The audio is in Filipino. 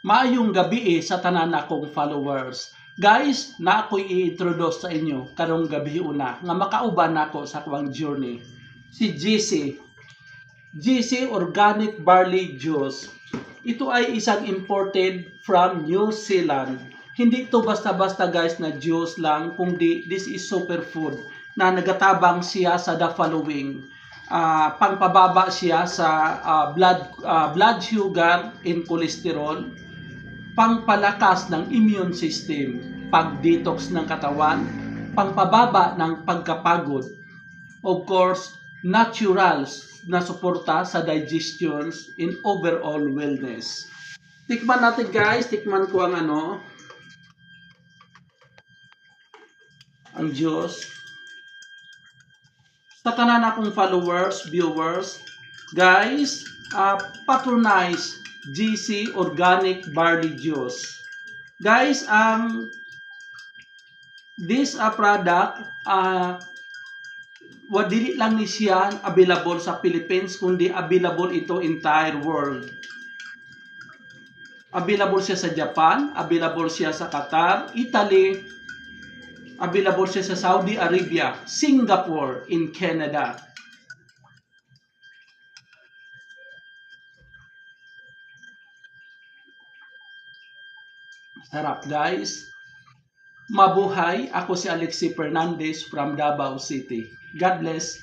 Maayong gabi sa tanan akong followers. Guys, na ako'y i-introduce sa inyo karong gabi una nga makauban nako sa akong journey. Si GC. GC Organic Barley Juice. Ito ay isang imported from New Zealand. Hindi ito basta-basta guys na juice lang, kundi this is superfood na nagatabang siya sa the following. Pangpababa siya sa blood sugar and cholesterol, pangpalakas ng immune system, pag-detox ng katawan, pangpababa ng pagkapagod. Of course, natural na suporta sa digestion and overall wellness. Tikman natin guys, tikman ko ang juice. Sa tanan akong followers, viewers, guys, patronize GC Organic Barley Juice. Guys, this product, dili lang ni siya available sa Philippines, kundi available ito entire world. Available siya sa Japan, available siya sa Qatar, Italy, available siya sa Saudi Arabia, Singapore, in Canada. Sarap guys. Mabuhay. Ako si Alexi Fernandez from Davao City. God bless.